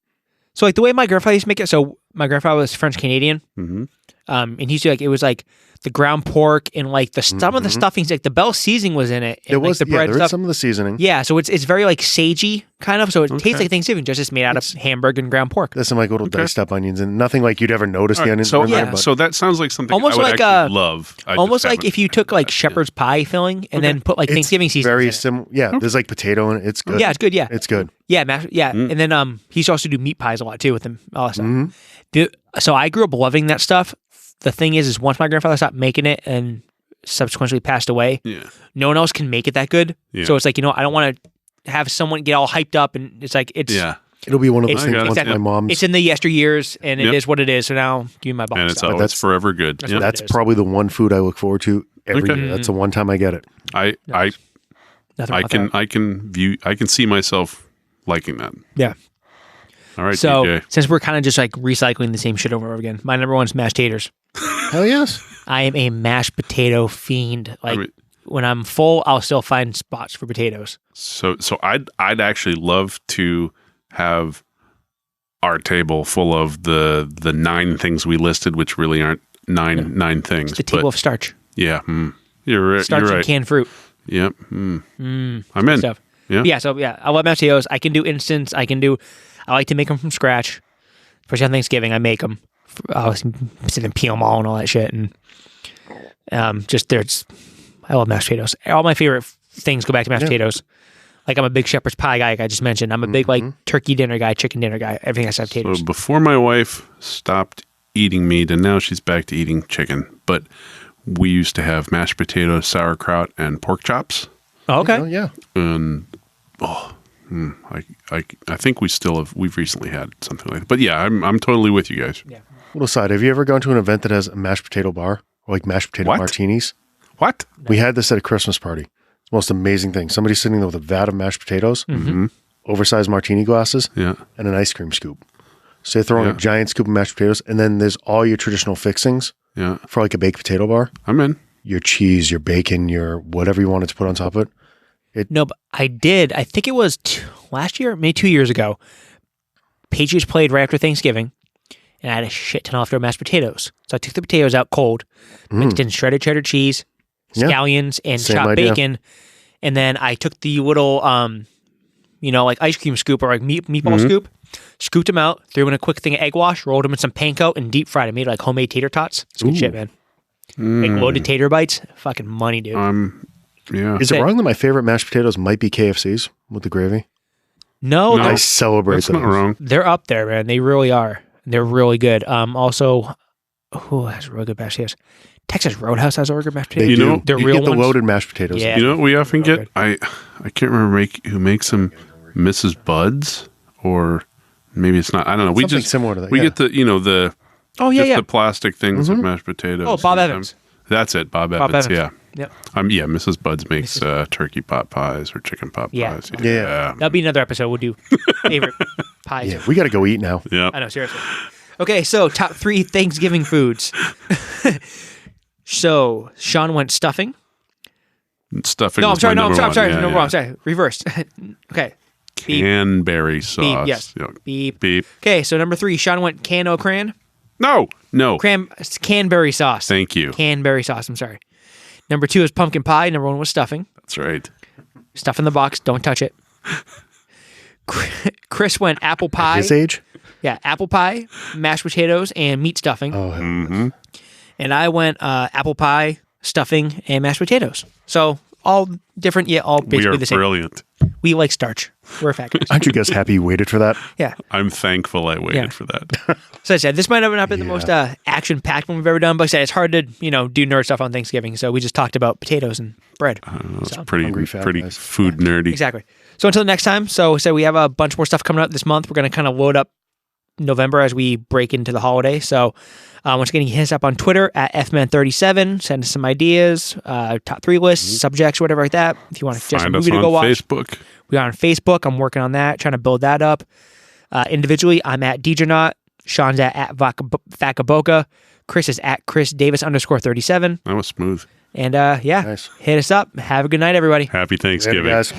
So like the way my grandfather used to make it. So my grandfather was French Canadian. Mm-hmm. And he used to it was like the ground pork and like some of the stuffings, like the bell seasoning was in it. And It was, like the yeah, bread there is stuff. some of the seasoning. Yeah, so it's very like sagey kind of. So it tastes Okay. like Thanksgiving, just it's made out of hamburger and ground pork. There's some like little Okay. diced up onions and nothing like you'd ever notice the onions. So, in there, yeah. but so that sounds like something Almost I would like actually love. I just Almost like haven't if you took like shepherd's pie filling and then put like it's Thanksgiving seasoning. very in it. similar. Yeah, there's like potato in it. It's good. Yeah, it's good. Yeah, It's good. yeah, yeah. Mm. And then he used to also do meat pies a lot too with him. All that stuff. Mhm. So I grew up loving that stuff. The thing is once my grandfather stopped making it and subsequently passed away, Yeah. no one else can make it that good. Yeah. So it's like, I don't want to have someone get all hyped up and it's like, Yeah. It'll be one of those It's- things. I got Once it. my mom's. it's in the yesteryears and it Yep. is what it is. So now give me my box. And it's stuff. always that's- forever good. That's Yeah. what that's it is. probably the one food I look forward to every Okay. year. That's the one time I get it. I Nothing wrong with that. I can see myself liking that. Yeah. All right, So DJ. since we're kind of just like recycling the same shit over and over again, my number one is mashed taters. Hell yes. I am a mashed potato fiend. Like I mean, when I'm full, I'll still find spots for potatoes. so I'd actually love to have our table full of the 9 things we listed, which really aren't nine things. It's the table of starch, yeah, you're right. starch You're and right. canned fruit Yep. I'm in. stuff. Yeah. Yeah. So yeah, I love mashed potatoes. I can do instants. I like to make them from scratch. Especially on Thanksgiving, I make them. I'll sit and peel them all and all that shit. And I love mashed potatoes. All my favorite things go back to mashed potatoes. Like I'm a big shepherd's pie guy, like I just mentioned. I'm a big like turkey dinner guy, chicken dinner guy. Everything has to have potatoes. So before my wife stopped eating meat, and now she's back to eating chicken, but we used to have mashed potatoes, sauerkraut, and pork chops. Oh, okay. Oh, yeah. And I think we've recently had something like that. But yeah, I'm totally with you guys. Yeah. Little side. Have you ever gone to an event that has a mashed potato bar or like mashed potato What? martinis? What? We had this at a Christmas party. It's the most amazing thing. Somebody's sitting there with a vat of mashed potatoes, oversized martini glasses, Yeah. and an ice cream scoop. So they're throwing Yeah. a giant scoop of mashed potatoes, and then there's all your traditional fixings Yeah. for like a baked potato bar. I'm in. Your cheese, your bacon, your whatever you wanted to put on top of it. No, but I did. I think it was last year, maybe 2 years ago. Patriots played right after Thanksgiving, and I had a shit ton of leftover mashed potatoes. So I took the potatoes out cold, mixed in shredded cheddar cheese, Yeah. scallions, and Same chopped idea. bacon. And then I took the little, like ice cream scoop or like meatball scoop, scooped them out, threw in a quick thing of egg wash, rolled them in some panko, and deep fried. I made like homemade tater tots. It's good shit, man. Like loaded tater bites. Fucking money, dude. Yeah. Is it wrong that my favorite mashed potatoes might be KFC's with the gravy? No, No. I they're, celebrate That's those. not wrong. they're up there, man. They really are. They're really good. Also, who has really good mashed potatoes? Texas Roadhouse has really good mashed potatoes. They do. They're you real get the ones. loaded mashed potatoes. Yeah. You know what we often Real get? good. I can't remember who makes them. Mrs. Bud's, or maybe it's not. I don't know. We Something just similar to that. we yeah. get the the Oh, yeah, just yeah. the plastic things of mashed potatoes. Oh, Bob sometimes. Evans. That's it, Bob Bob Evans. Evans. Yeah. Yep. Yeah. Mrs. Bud's makes turkey pot pies or chicken pot Yeah. pies. Yeah. That'll be another episode. We'll do favorite pies. Yeah, we got to go eat now. Yeah. I know, seriously. Okay, so top 3 Thanksgiving foods. So Sean went stuffing. Stuffing. No, I'm was sorry. my No, I'm number sorry. I'm one. sorry. Yeah, No, yeah. I'm sorry. Reversed. Okay. Beep. Canberry sauce. Beep. Yes. Yeah. Beep. Beep. Okay, so number 3, Sean went cran. No. Canberry sauce. Thank you. Canberry sauce. I'm sorry. Number 2 is pumpkin pie. Number 1 was stuffing. That's right. Stuff in the box. Don't touch it. Chris went apple pie. His age? Yeah, apple pie, mashed potatoes, and meat stuffing. Oh, Mm-hmm. And I went apple pie, stuffing, and mashed potatoes. So all different, yet all We basically are the same. brilliant. We like starch. We're fat guys. aren't you guys happy you waited for that? Yeah. I'm thankful I waited Yeah. for that. So I said, this might have not been the Yeah. most action-packed one we've ever done, but I said it's hard to, do nerd stuff on Thanksgiving. So we just talked about potatoes and bread. It's So- pretty Hungry fat pretty guys. food nerdy. Exactly. So until next time, so we have a bunch more stuff coming up this month. We're going to kind of load up November as we break into the holiday. So once again, you can hit us up on Twitter at FMan37. Send us some ideas, top 3 lists, subjects, whatever like that. If you want to suggest a Find us movie to on go watch. Facebook. We are on Facebook. I'm working on that, trying to build that up. Individually, I'm at DJNaut. Sean's at Vakaboka. Chris is at Chris Davis _37. That was smooth. And yeah, Nice. hit us up. Have a good night, everybody. Happy Later, Thanksgiving. guys.